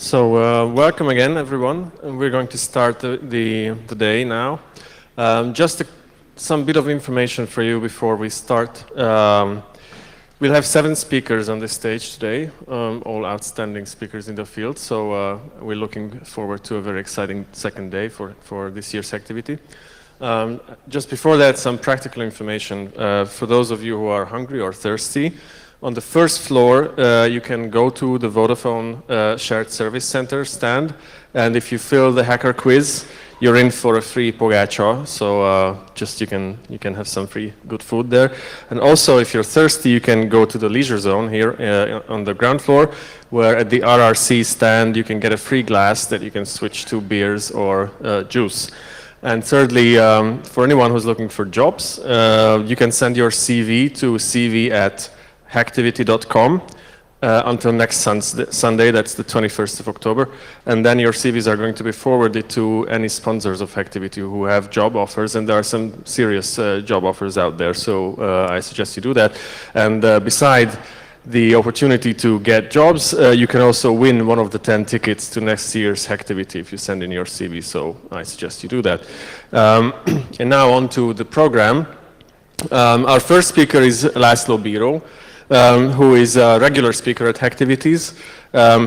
Welcome again, everyone. And we're going to start the day now. Some bit of information for you before we start. We'll have 7 speakers on this stage today, all outstanding speakers in the field. We're looking forward to a very exciting second day for this year's Hacktivity. Just before that, some practical information. For those of you who are hungry or thirsty, on the first floor, you can go to the Vodafone Shared Service Center stand, and if you fill the hacker quiz, you're in for a free pogača. You can have some free good food there. And also, if you're thirsty, you can go to the leisure zone here on the ground floor, where at the RRC stand you can get a free glass that you can switch to beers or juice. And thirdly, for anyone who's looking for jobs, you can send your CV to cv@hacktivity.com until next Sunday, that's the 21st of October. And then your CVs are going to be forwarded to any sponsors of Hacktivity who have job offers, and there are some serious job offers out there, so I suggest you do that. And beside the opportunity to get jobs, you can also win one of the 10 tickets to next year's Hacktivity if you send in your CV, so I suggest you do that. And now on to the program. Our first speaker is Laszlo Biro, who is a regular speaker at Hacktivities.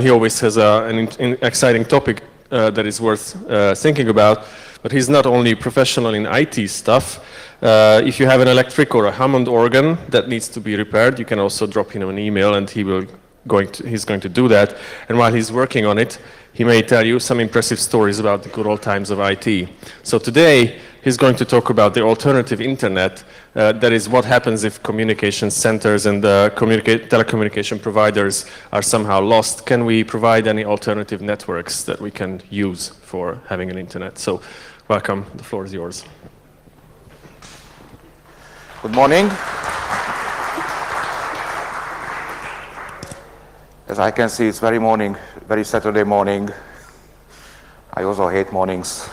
He always has an exciting topic that is worth thinking about, but he's not only professional in IT stuff. If you have an electric or a Hammond organ that needs to be repaired, you can also drop him an email and he's going to do that. And while he's working on it, he may tell you some impressive stories about the good old times of IT. So today, he's going to talk about the alternative internet. That is what happens if communication centers and telecommunication providers are somehow lost. Can we provide any alternative networks that we can use for having an internet? So welcome, the floor is yours. Good morning. As I can see, it's very Saturday morning. I also hate mornings.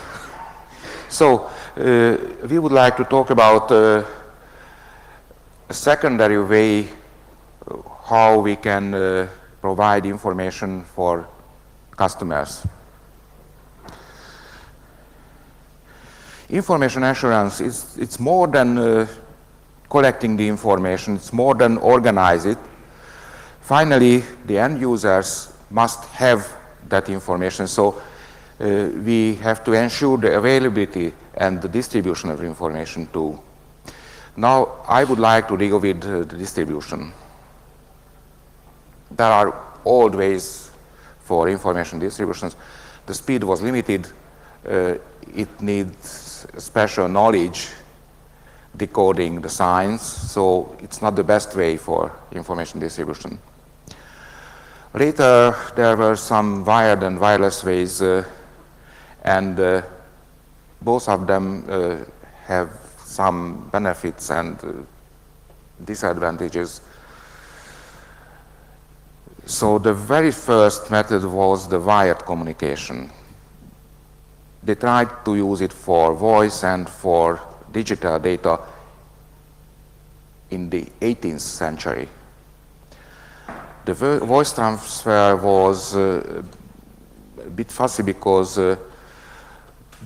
So we would like to talk about a secondary way how we can provide information for customers. Information assurance it's more than collecting the information, it's more than organize it. Finally, the end users must have that information, so we have to ensure the availability and the distribution of information too. Now, I would like to deal with the distribution. There are old ways for information distributions. The speed was limited. It needs special knowledge decoding the signs, so it's not the best way for information distribution. Later, there were some wired and wireless ways, and both of them have some benefits and disadvantages. So the very first method was the wired communication. They tried to use it for voice and for digital data in the 18th century. The voice transfer was a bit fussy because the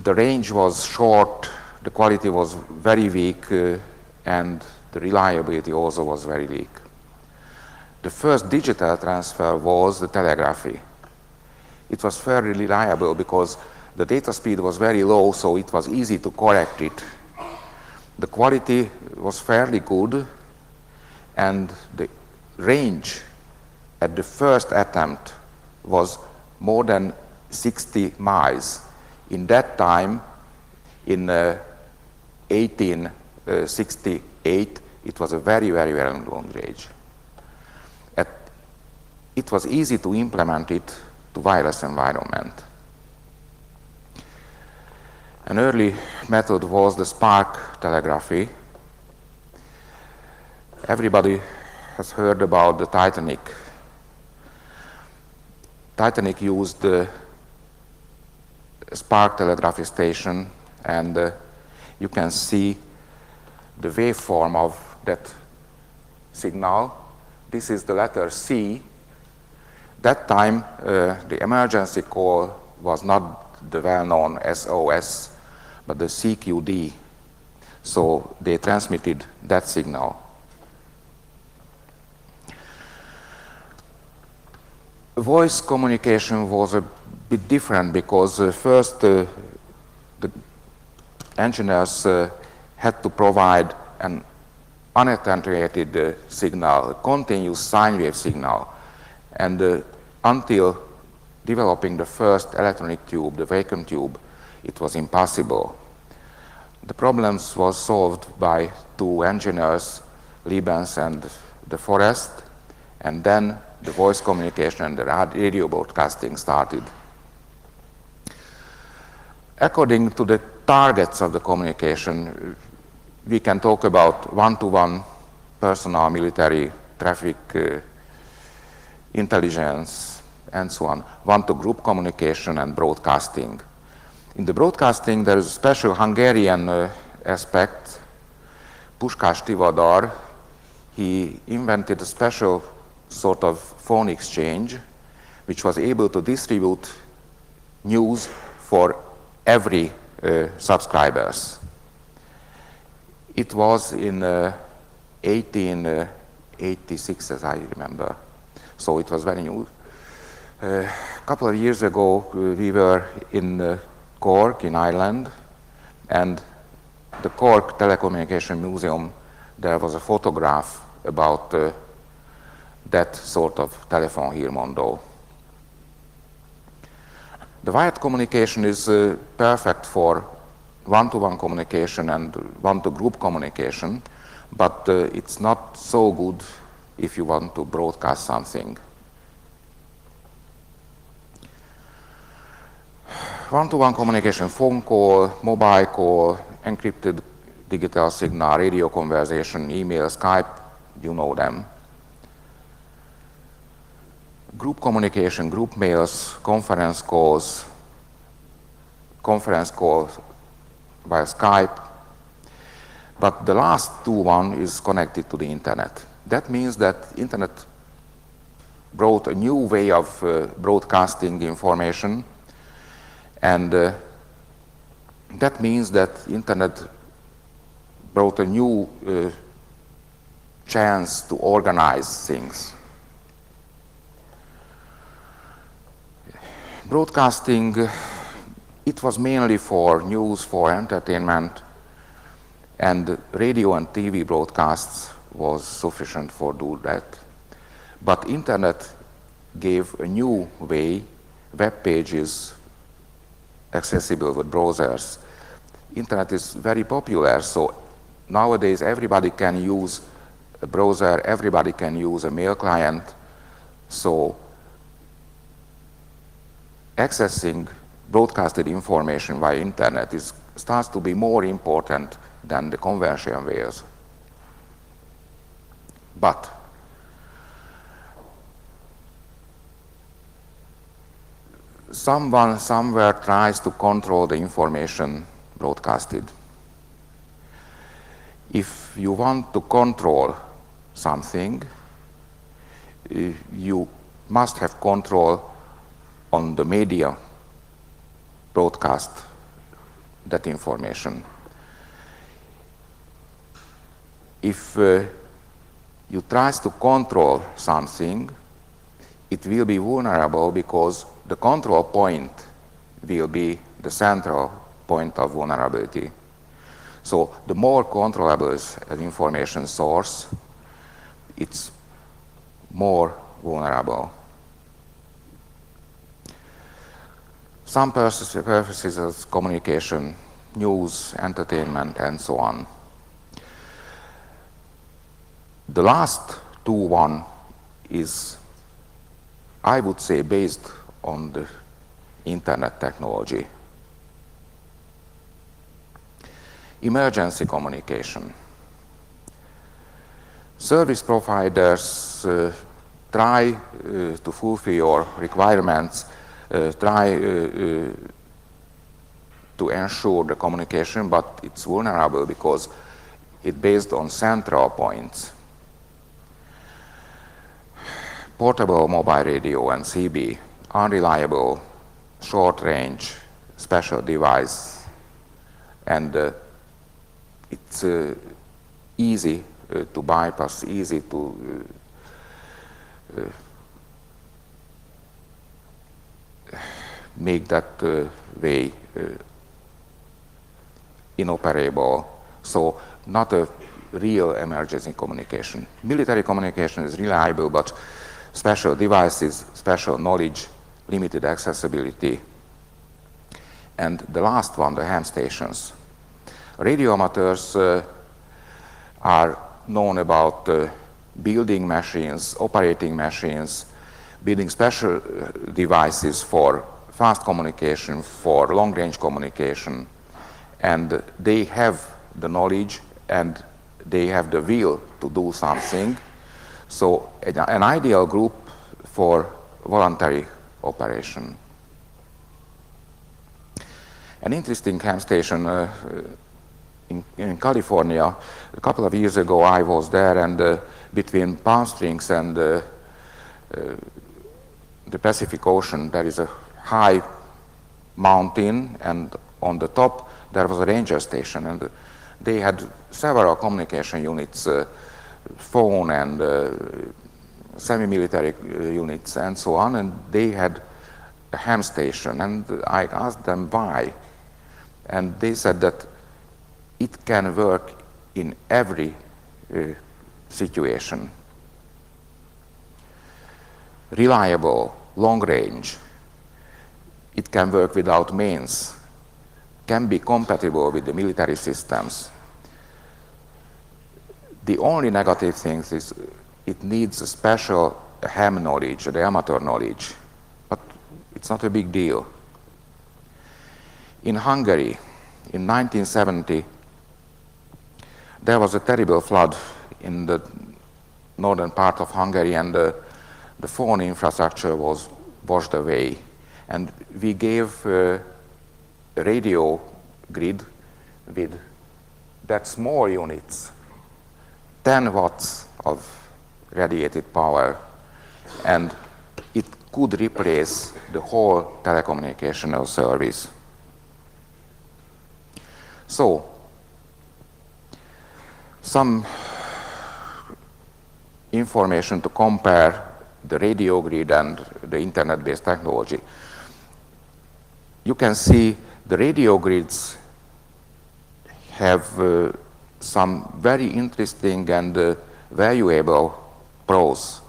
range was short, the quality was very weak, and the reliability also was very weak. The first digital transfer was the telegraphy. It was fairly reliable because the data speed was very low, so it was easy to correct it. The quality was fairly good, and the range at the first attempt was more than 60 miles. In that time, in 1868, it was a very, very, very long range. It was easy to implement it to wireless environment. An early method was the spark telegraphy. Everybody has heard about the Titanic. Titanic used the spark telegraphy station, and you can see the waveform of that signal. This is the letter C, That time, the emergency call was not the well-known SOS, but the CQD. So they transmitted that signal. Voice communication was a bit different because first the engineers had to provide an unattenuated signal, a continuous sine wave signal. And until developing the first electronic tube, the vacuum tube, it was impossible. The problems was solved by two engineers, Liebens and de Forest, and then the voice communication and the radio broadcasting started. According to the targets of the communication, we can talk about one-to-one personal, military, traffic, intelligence, and so on, one-to-group communication and broadcasting. In the broadcasting, there is a special Hungarian aspect. Puskás Tivadar, he invented a special sort of phone exchange, which was able to distribute news for every subscribers. It was in 1886, as I remember. So it was very new. A couple of years ago, we were in Cork in Ireland, and the Cork Telecommunication Museum, there was a photograph about that sort of telephone hírmondó. The wired communication is perfect for one-to-one communication and one-to-group communication, but it's not so good if you want to broadcast something. One-to-one communication, phone call, mobile call, encrypted digital signal, radio conversation, email, Skype, you know them. Group communication, group mails, conference calls via Skype. But the last one is connected to the internet. That means that internet brought a new way of broadcasting information, and that means that internet brought a new chance to organize things. Broadcasting, it was mainly for news, for entertainment, and radio and TV broadcasts was sufficient for do that. But internet gave a new way, web pages accessible with browsers. Internet is very popular, so nowadays everybody can use a browser, everybody can use a mail client, so accessing broadcasted information via internet starts to be more important than the conventional ways. But someone somewhere tries to control the information broadcasted. If you want to control something, you must have control on the media broadcast that information. If you try to control something, it will be vulnerable because the control point will be the central point of vulnerability. So the more controllable is an information source, it's more vulnerable. Some purposes of communication, news, entertainment, and so on. The last one is, I would say, based on the internet technology. Emergency communication. Service providers try to fulfill your requirements, try to ensure the communication, but it's vulnerable because it's based on central points. portable mobile radio and CB, unreliable, short range, special device, and it's easy to bypass, easy to make that way inoperable. So not a real emergency communication. Military communication is reliable, but special devices, special knowledge, limited accessibility. And the last one, the ham stations. Radio amateurs are known about building machines, operating machines, building special devices for fast communication, for long-range communication, and they have the knowledge and they have the will to do something. So an ideal group for voluntary operation. An interesting ham station in California, a couple of years ago I was there, and between Palm Springs and the Pacific Ocean there is a high mountain, and on the top there was a ranger station, and they had several communication units, phone and semi-military units and so on, and they had a ham station, and I asked them why, and they said that it can work in every situation. Reliable, long range, it can work without mains, can be compatible with the military systems. The only negative thing is it needs a special ham knowledge, the amateur knowledge, but it's not a big deal. In Hungary, in 1970, there was a terrible flood in the northern part of Hungary, and the phone infrastructure was washed away. And we gave a radio grid with that small units, 10 watts of radiated power, and it could replace the whole telecommunications service. So, some information to compare the radio grid and the internet-based technology. You can see the radio grids have some very interesting and valuable pros.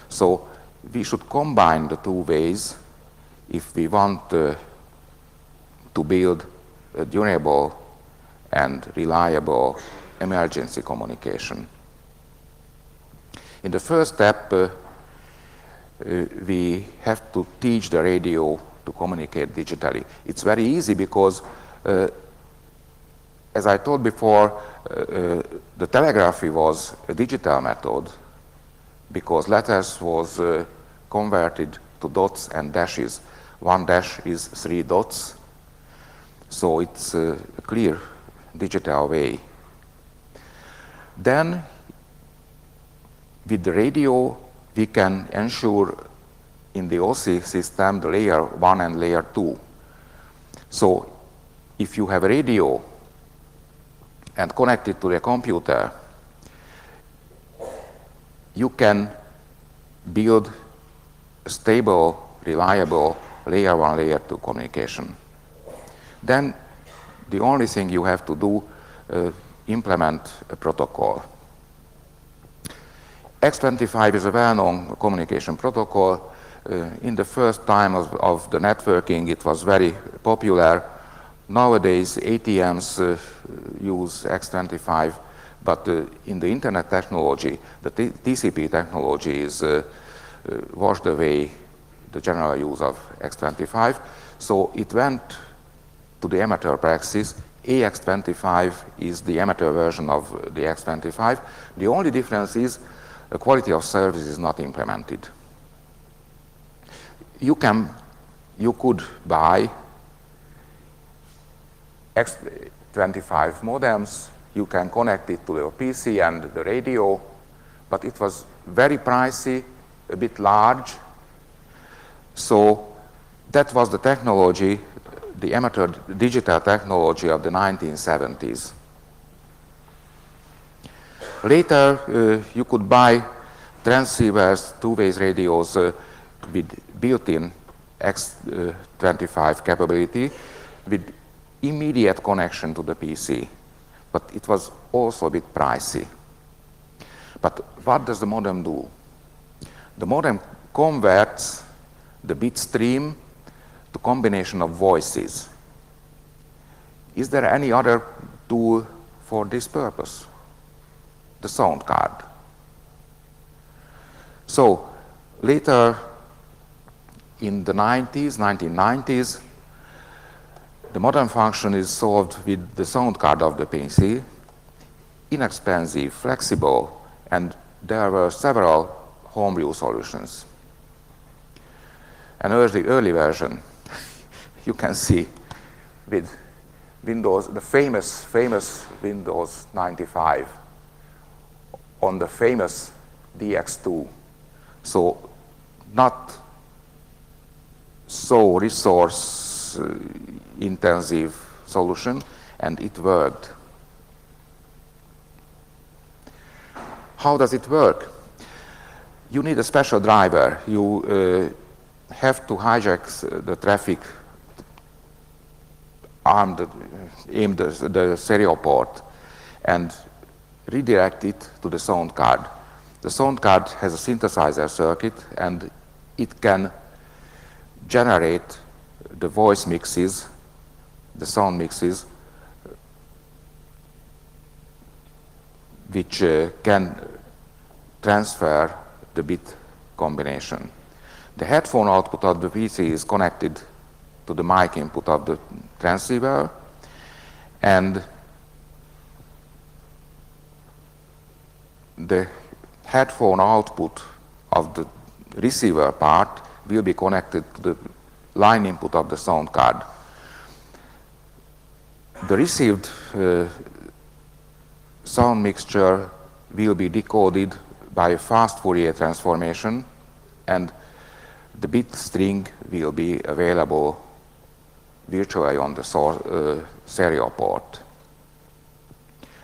So we should combine the two ways if we want to build a durable and reliable emergency communication. In the first step, we have to teach the radio to communicate digitally. It's very easy because, as I told before, the telegraphy was a digital method because letters was converted to dots and dashes. One dash is 3 dots, so it's a clear digital way. Then, with the radio, we can ensure in the OSI system the layer 1 and layer 2. So, if you have a radio and connect it to the computer, you can build a stable, reliable layer 1, layer 2 communication. Then, the only thing you have to do implement a protocol. X25 is a well-known communication protocol. In the first time of the networking, it was very popular. Nowadays, ATMs use X25, but in the internet technology, the TCP technology is washed away the general use of X25. So it went to the amateur praxis. AX25 is the amateur version of the X25. The only difference is the quality of service is not implemented. You could buy X25 modems, you can connect it to your PC and the radio, but it was very pricey a bit large. So that was the technology, the amateur digital technology of the 1970s. Later, you could buy transceivers, two-way radios with built-in X25 capability with immediate connection to the PC. But it was also a bit pricey. But what does the modem do? The modem converts the bit stream to combination of voices. Is there any other tool for this purpose? The sound card. So later in the 1990s, the modem function is solved with the sound card of the PC, inexpensive, flexible, and there were several homebrew solutions. An early version, you can see with Windows, the famous Windows 95 on the famous DX2. So not so resource intensive solution, and it worked. How does it work? You need a special driver. You have to hijack the traffic, aim the serial port, and redirect it to the sound card. The sound card has a synthesizer circuit, and it can generate the voice mixes, the sound mixes, which can transfer the bit combination. The headphone output of the PC is connected to the mic input of the transceiver, and the headphone output of the receiver part will be connected to the line input of the sound card. The received sound mixture will be decoded by a fast Fourier transformation, and the bit string will be available virtually on the serial port.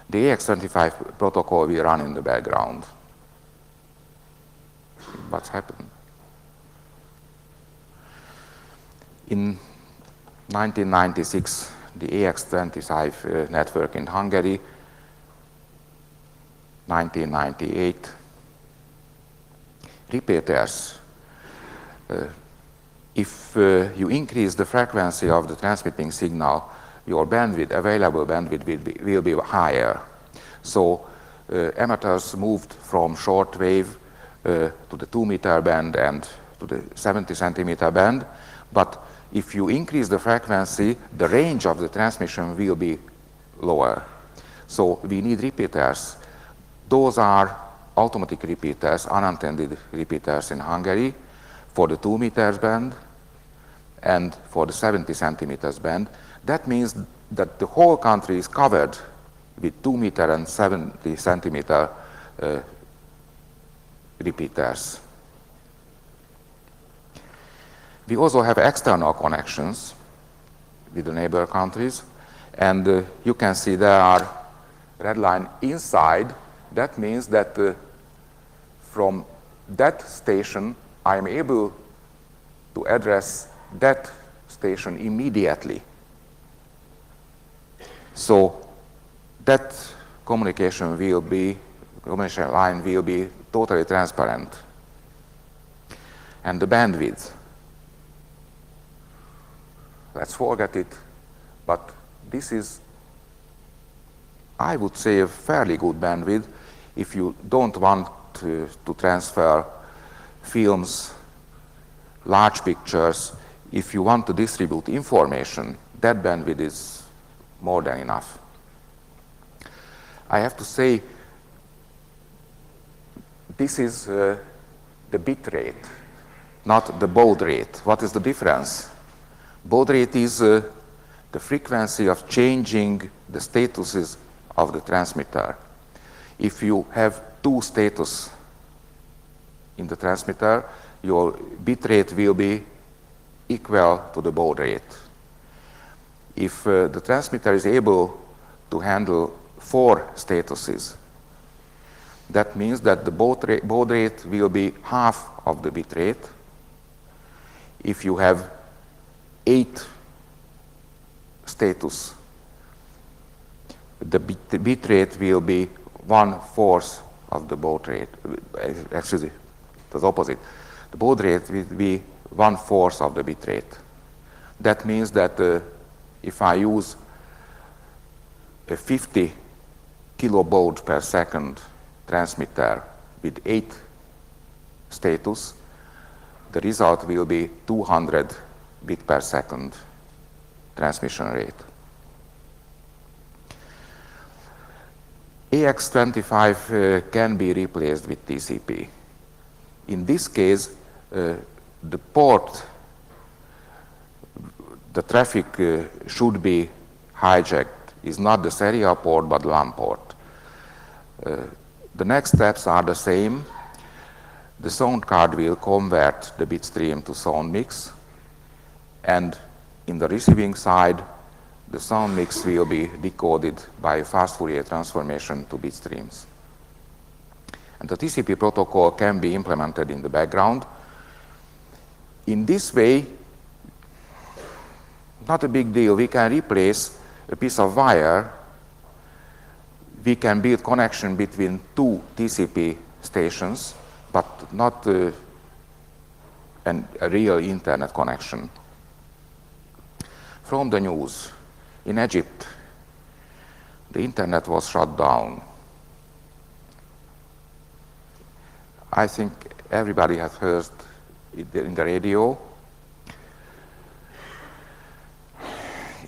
The AX25 protocol will run in the background. What's happened? In 1996, the AX25 network in Hungary, 1998, repeaters. If you increase the frequency of the transmitting signal, your bandwidth, available bandwidth will be higher. So amateurs moved from short wave to the 2-meter band and to the 70 centimeter band. But if you increase the frequency, the range of the transmission will be lower. So we need repeaters. Those are automatic repeaters, unintended repeaters in Hungary for the 2 meters band and for the 70 centimeters band. That means that the whole country is covered with 2 meter and 70 centimeter repeaters. We also have external connections with the neighbor countries, and you can see there are red line inside. That means that from that station I am able to address that station immediately. So that communication line will be totally transparent. And the bandwidth, let's forget it, but this is, I would say, a fairly good bandwidth if you don't want to transfer films, large pictures. If you want to distribute information, that bandwidth is more than enough. I have to say, this is the bit rate, not the baud rate. What is the difference? Baud rate is the frequency of changing the statuses of the transmitter. If you have two status in the transmitter, your bit rate will be equal to the baud rate. If the transmitter is able to handle 4 statuses, that means that the baud rate will be half of the bit rate. If you have 8 status, the bit rate will be 1/4 of the baud rate. Actually, it was opposite. The baud rate will be 1/4 of the bit rate. That means that if I use a 50 kilobaud per second transmitter with 8 status, the result will be 200 bit per second transmission rate. AX25 can be replaced with TCP. In this case, the port, the traffic should be hijacked, is not the serial port but LAN port. The next steps are the same. The sound card will convert the bit stream to sound mix, and in the receiving side, the sound mix will be decoded by fast Fourier transformation to bit streams. And the TCP protocol can be implemented in the background. In this way, not a big deal, we can replace a piece of wire. We can build connection between 2 TCP stations, but not a real internet connection. From the news, in Egypt, the internet was shut down. I think everybody has heard it in the radio.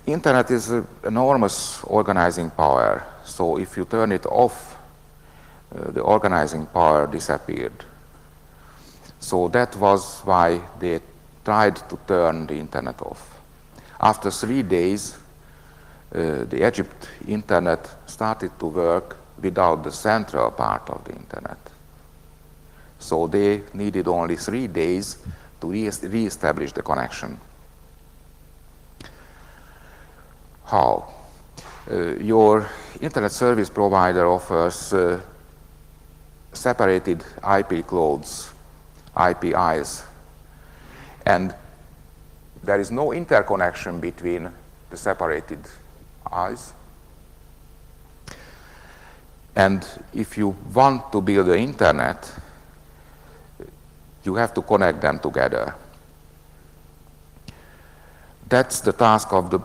Internet is an enormous organizing power, so if you turn it off, the organizing power disappeared. So that was why they tried to turn the internet off. After 3 days, the Egypt internet started to work without the central part of the internet. So they needed only 3 days to re-establish the connection. How? Your internet service provider offers separated IP clouds, IPIs, and there is no interconnection between the separated eyes. And if you want to build the internet, you have to connect them together. That's the task of the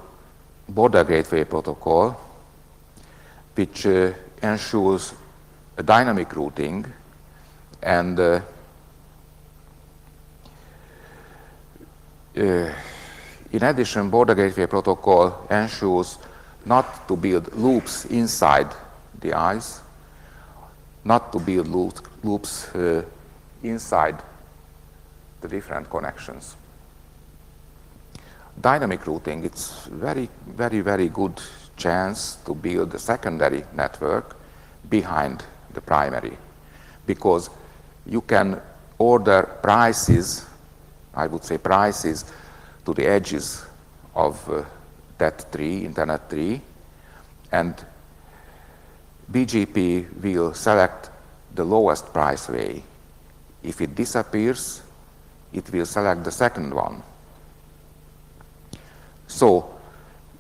border gateway protocol, which ensures a dynamic routing, and in addition, border gateway protocol ensures not to build loops inside the eyes, not to build loops inside the different connections. Dynamic routing, it's very good chance to build a secondary network behind the primary, because you can order prices, I would say prices, to the edges of that tree, internet tree, and BGP will select the lowest price way. If it disappears, it will select the second one. So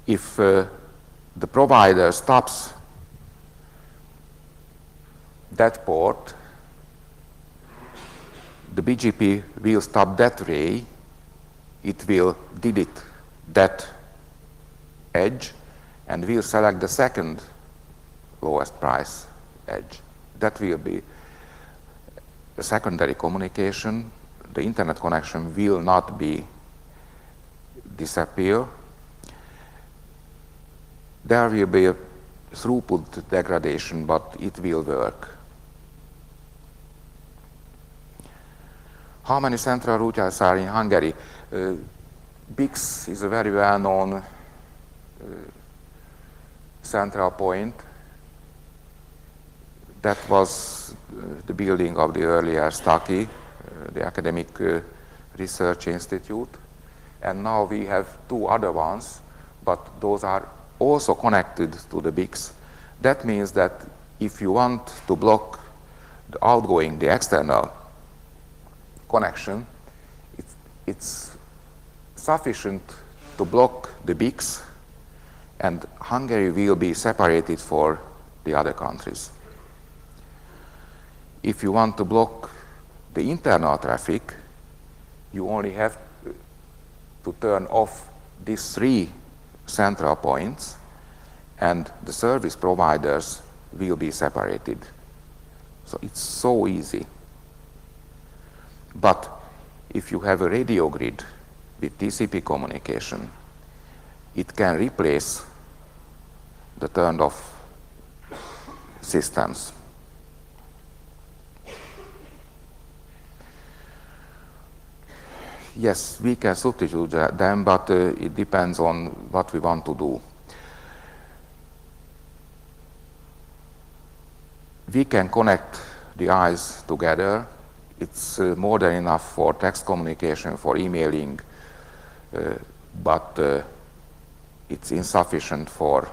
if the provider stops that port, the BGP will stop that way, it will delete that edge, and will select the second lowest price edge. That will be the secondary communication. The internet connection will not be disappear. There will be a throughput degradation, but it will work. How many central routers are in Hungary? BIX is a very well-known central point. That was the building of the earlier Staki the academic research institute. And now we have two other ones, but those are also connected to the BICS. That means that if you want to block the outgoing, the external connection, it's sufficient to block the BICS, and Hungary will be separated for the other countries. If you want to block the internal traffic, you only have to turn off these three central points, and the service providers will be separated. So it's so easy. But if you have a radio grid with TCP communication, it can replace the turned off systems. Yes, we can substitute them, but it depends on what we want to do. We can connect the eyes together. It's more than enough for text communication, for emailing, but it's insufficient for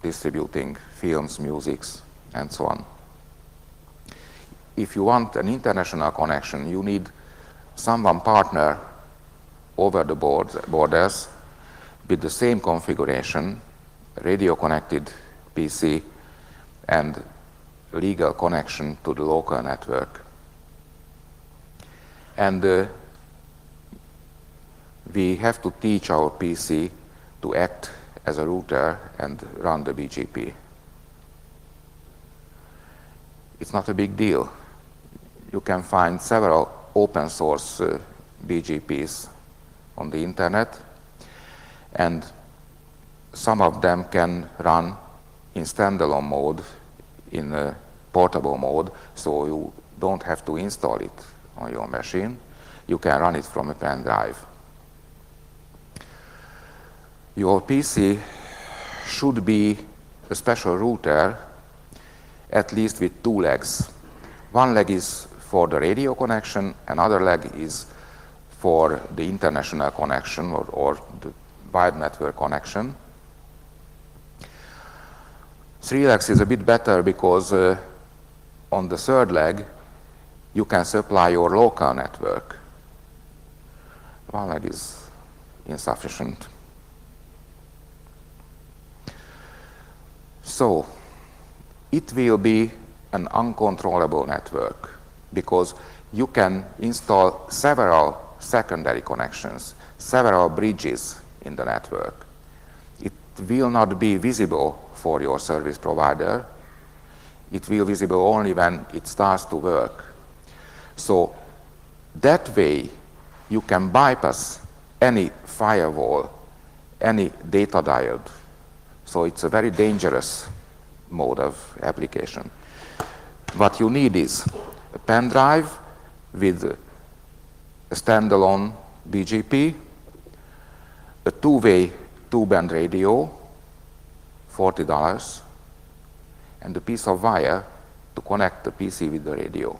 distributing films, musics, and so on. If you want an international connection, you need someone partner over the borders with the same configuration, radio connected PC and legal connection to the local network. And we have to teach our PC to act as a router and run the BGP. It's not a big deal. You can find several open source BGPs on the internet, and some of them can run in standalone mode, in a portable mode, so you don't have to install it on your machine. You can run it from a pen drive. Your PC should be a special router, at least with two legs. One leg is for the radio connection, another leg is for the international connection or the wide network connection. Three legs is a bit better because on the third leg you can supply your local network. One leg is insufficient. So it will be an uncontrollable network because you can install several secondary connections, several bridges in the network. It will not be visible for your service provider. It will be visible only when it starts to work. So that way you can bypass any firewall, any data diode. So it's a very dangerous mode of application. What you need is a pen drive with a standalone BGP, a two-way two-band radio, $40, and a piece of wire to connect the PC with the radio.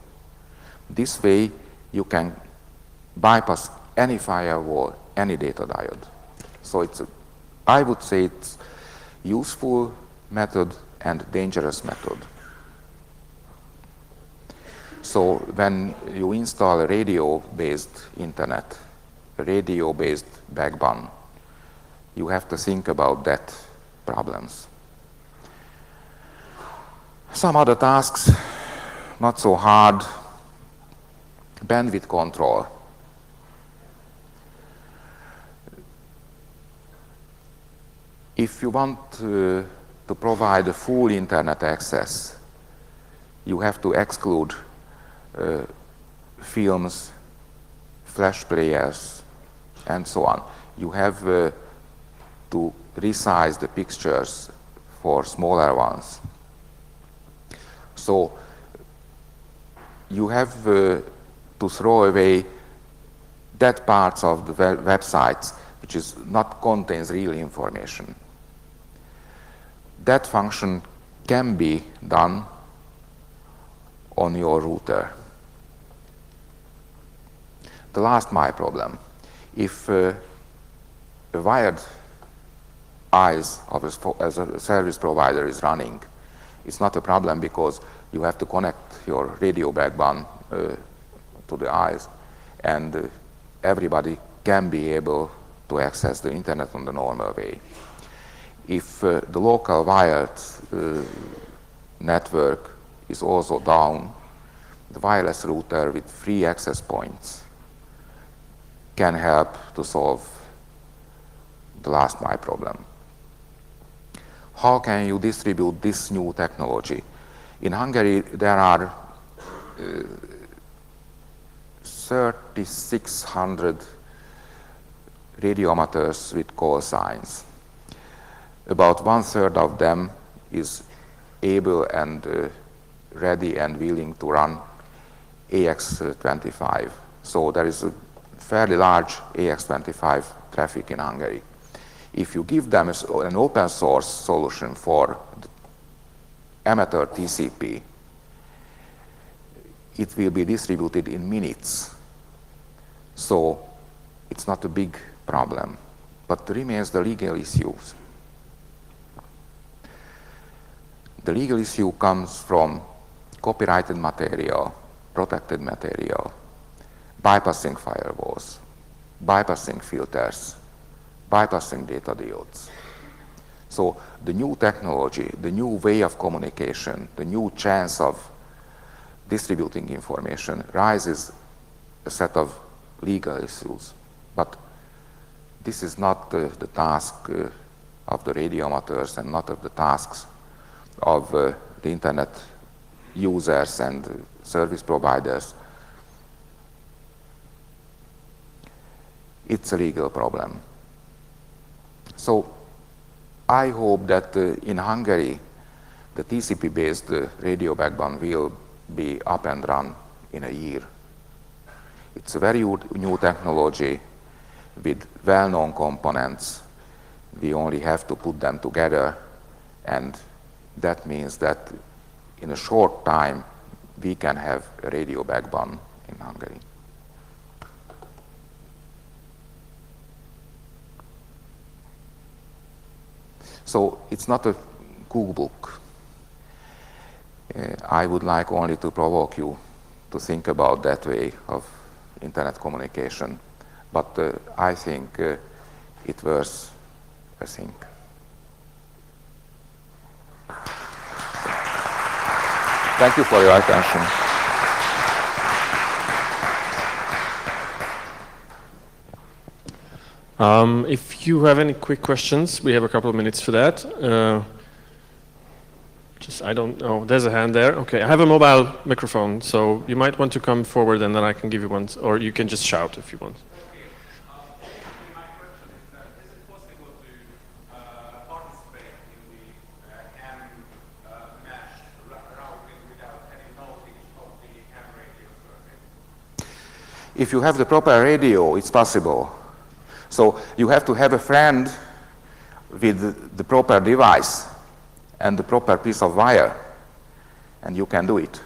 This way you can bypass any firewall, any data diode. So I would say it's useful method and dangerous method. So when you install a radio-based internet, a radio-based backbone, you have to think about that problems. Some other tasks, not so hard. Bandwidth control. If you want to provide a full internet access, you have to exclude films, flash players, and so on. You have to resize the pictures for smaller ones. So you have to throw away that parts of the websites which is not contains real information. That function can be done on your router. the last mile problem. If a wired eyes of as a service provider is running, it's not a problem because you have to connect your radio backbone to the eyes, and everybody can be able to access the internet on the normal way. If the local wired network is also down, the wireless router with free access points can help to solve the last mile problem. How can you distribute this new technology? In Hungary, there are 3,600 radio amateurs with call signs. About 1/3 of them is able and ready and willing to run AX25. So there is a fairly large AX25 traffic in Hungary. If you give them an open source solution for amateur TCP, it will be distributed in minutes. So it's not a big problem, but remains the legal issues. The legal issue comes from copyrighted material, protected material, bypassing firewalls, bypassing filters, bypassing data diodes. So the new technology, the new way of communication, the new chance of distributing information raises a set of legal issues. But this is not the task of the radio amateurs and not of the tasks of the internet users and service providers. It's a legal problem. So I hope that in Hungary, the TCP-based radio backbone will be up and run in a year. It's a very new technology with well-known components. We only have to put them together, and that means that in a short time, we can have a radio backbone in Hungary. So it's not a cookbook. I would like only to provoke you to think about that way of internet communication. But I think it worth a think. Thank you for your attention. If you have any quick questions, we have a couple of minutes for that. I don't know, there's a hand there. Okay, I have a mobile microphone, so you might want to come forward and then I can give you one, or you can just shout if you want. My question is, is it possible to participate in the ham mesh routing without any knowledge of the ham radio circuit? If you have the proper radio, it's possible. So you have to have a friend with the proper device and the proper piece of wire, and you can do it.